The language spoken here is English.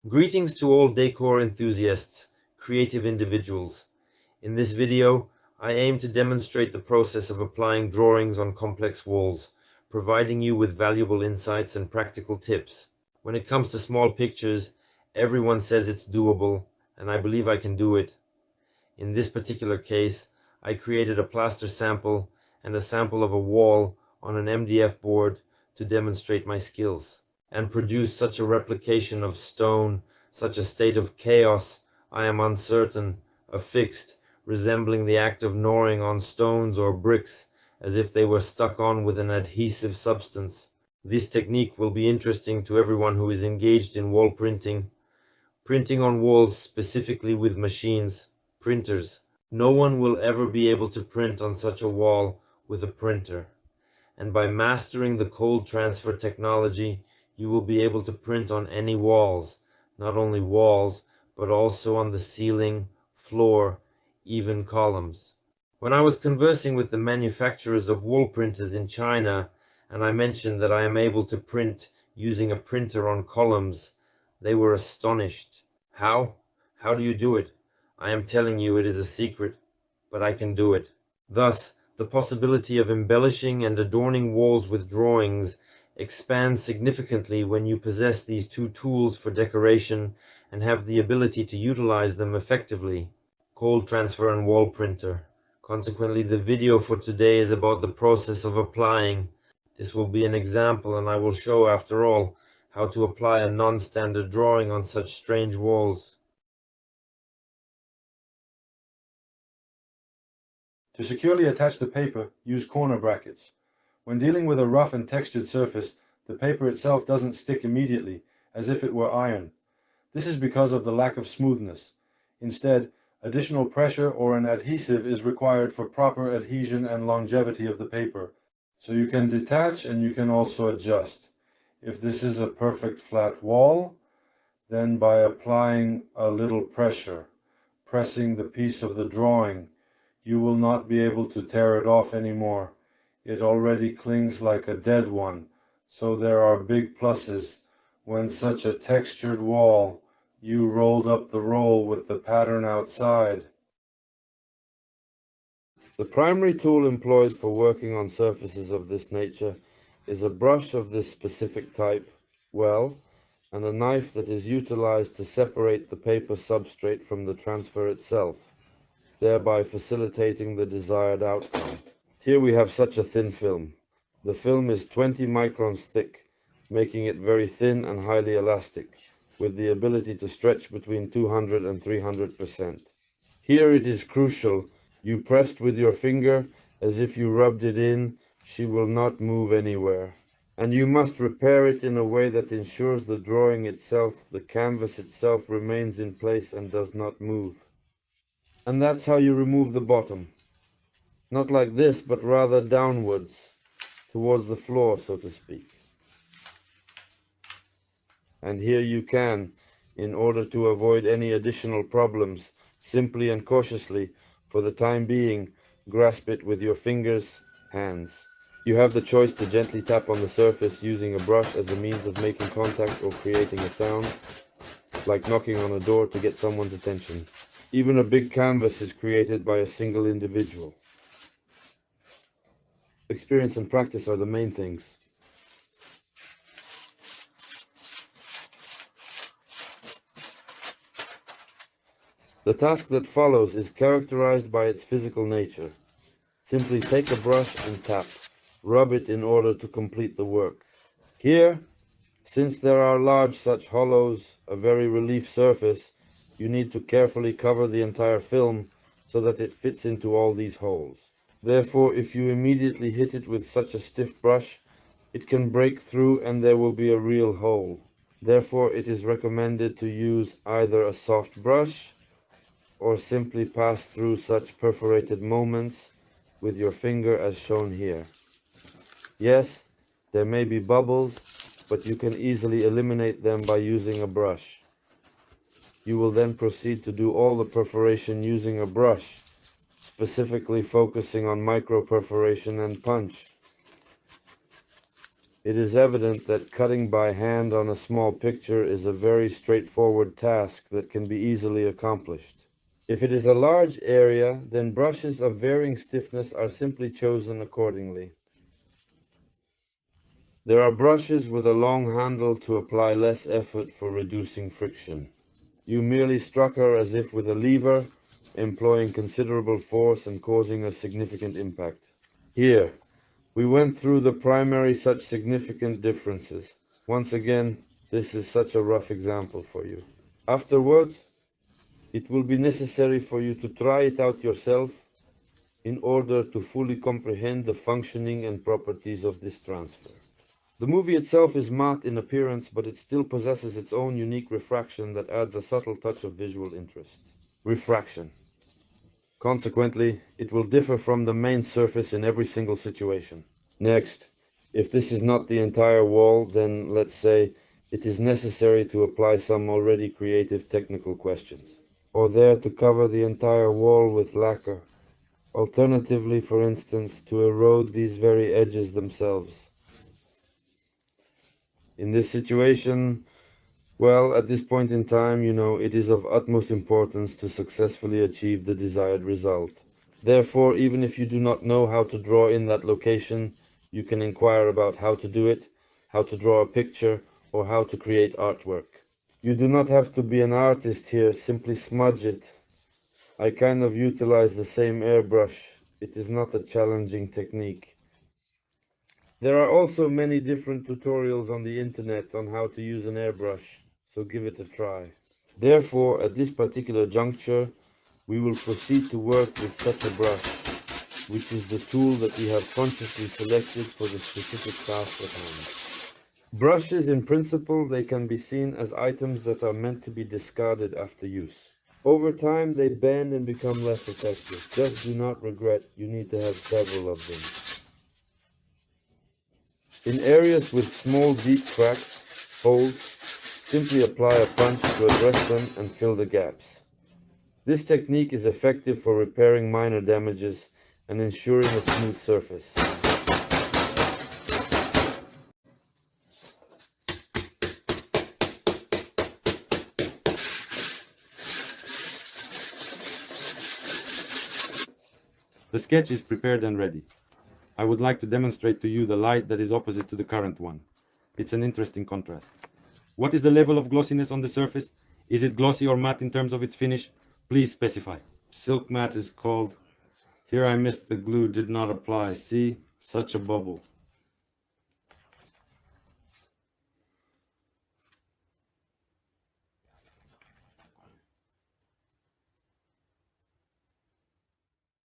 Greetings to all decor enthusiasts, creative individuals. In this video, I aim to demonstrate the process of applying drawings on complex walls, providing you with valuable insights and practical tips. When it comes to small pictures, everyone says it's doable, and I believe I can do it. In this particular case, I created a plaster sample and a sample of a wall on an MDF board to demonstrate my skills, and produce such a replication of stone, such a state of chaos, I am uncertain, affixed, resembling the act of gnawing on stones or bricks, as if they were stuck on with an adhesive substance. This technique will be interesting to everyone who is engaged in wall printing on walls specifically with machines, printers. No one will ever be able to print on such a wall with a printer. And by mastering the cold transfer technology, you will be able to print on any walls, not only walls, but also on the ceiling, floor, even columns. When I was conversing with the manufacturers of wall printers in China, and I mentioned that I am able to print using a printer on columns, they were astonished. How? How do you do it? I am telling you it is a secret, but I can do it. Thus, the possibility of embellishing and adorning walls with drawings expands significantly when you possess these two tools for decoration and have the ability to utilize them effectively. Cold transfer and wall printer. Consequently, the video for today is about the process of applying. This will be an example, and I will show, after all, how to apply a non-standard drawing on such strange walls. To securely attach the paper, use corner brackets. When dealing with a rough and textured surface, the paper itself doesn't stick immediately, as if it were iron. This is because of the lack of smoothness. Instead, additional pressure or an adhesive is required for proper adhesion and longevity of the paper. So you can detach and you can also adjust. If this is a perfect flat wall, then by applying a little pressure, pressing the piece of the drawing, you will not be able to tear it off anymore. It already clings like a dead one, so there are big pluses. When such a textured wall, you rolled up the roll with the pattern outside. The primary tool employed for working on surfaces of this nature is a brush of this specific type, and a knife that is utilized to separate the paper substrate from the transfer itself, thereby facilitating the desired outcome. Here we have such a thin film. The film is 20 microns thick, making it very thin and highly elastic, with the ability to stretch between 200 and 300%. Here it is crucial. You pressed with your finger as if you rubbed it in, she will not move anywhere. And you must repair it in a way that ensures the drawing itself, the canvas itself, remains in place and does not move. And that's how you remove the bottom. Not like this, but rather downwards, towards the floor, so to speak. And here you can, in order to avoid any additional problems, simply and cautiously, for the time being, grasp it with your fingers, hands. You have the choice to gently tap on the surface using a brush as a means of making contact or creating a sound, like knocking on a door to get someone's attention. Even a big canvas is created by a single individual. Experience and practice are the main things. The task that follows is characterized by its physical nature. Simply take a brush and tap. Rub it in order to complete the work. Here, since there are large such hollows, a very relief surface, you need to carefully cover the entire film so that it fits into all these holes. Therefore, if you immediately hit it with such a stiff brush, it can break through and there will be a real hole. Therefore, it is recommended to use either a soft brush or simply pass through such perforated moments with your finger as shown here. Yes, there may be bubbles, but you can easily eliminate them by using a brush. You will then proceed to do all the perforation using a brush, specifically focusing on micro perforation and punch. it is evident that cutting by hand on a small picture is a very straightforward task that can be easily accomplished. If it is a large area, then brushes of varying stiffness are simply chosen accordingly. There are brushes with a long handle to apply less effort for reducing friction. You merely struck her as if with a lever, employing considerable force and causing a significant impact. Here, we went through the primary such significant differences. Once again, this is such a rough example for you. Afterwards, it will be necessary for you to try it out yourself in order to fully comprehend the functioning and properties of this transfer. The movie itself is matte in appearance, but it still possesses its own unique refraction that adds a subtle touch of visual interest. Refraction. Consequently, it will differ from the main surface in every single situation. Next, if this is not the entire wall, then let's say it is necessary to apply some already creative technical questions. Or there to cover the entire wall with lacquer. Alternatively, for instance, to erode these very edges themselves. In this situation, well, at this point in time, it is of utmost importance to successfully achieve the desired result. Therefore, even if you do not know how to draw in that location, you can inquire about how to do it, how to draw a picture, or how to create artwork. You do not have to be an artist here, simply smudge it. I kind of utilize the same airbrush. It is not a challenging technique. There are also many different tutorials on the internet on how to use an airbrush, so give it a try. Therefore, at this particular juncture, we will proceed to work with such a brush, which is the tool that we have consciously selected for the specific task at hand. Brushes, in principle, they can be seen as items that are meant to be discarded after use. Over time, they bend and become less effective. Just do not regret, you need to have several of them. In areas with small deep cracks, holes, simply apply a punch to address them and fill the gaps. This technique is effective for repairing minor damages and ensuring a smooth surface. The sketch is prepared and ready. I would like to demonstrate to you the light that is opposite to the current one. It's an interesting contrast. What is the level of glossiness on the surface? Is it glossy or matte in terms of its finish? Please specify. Silk matte is called. Here I missed the glue, did not apply. See? Such a bubble.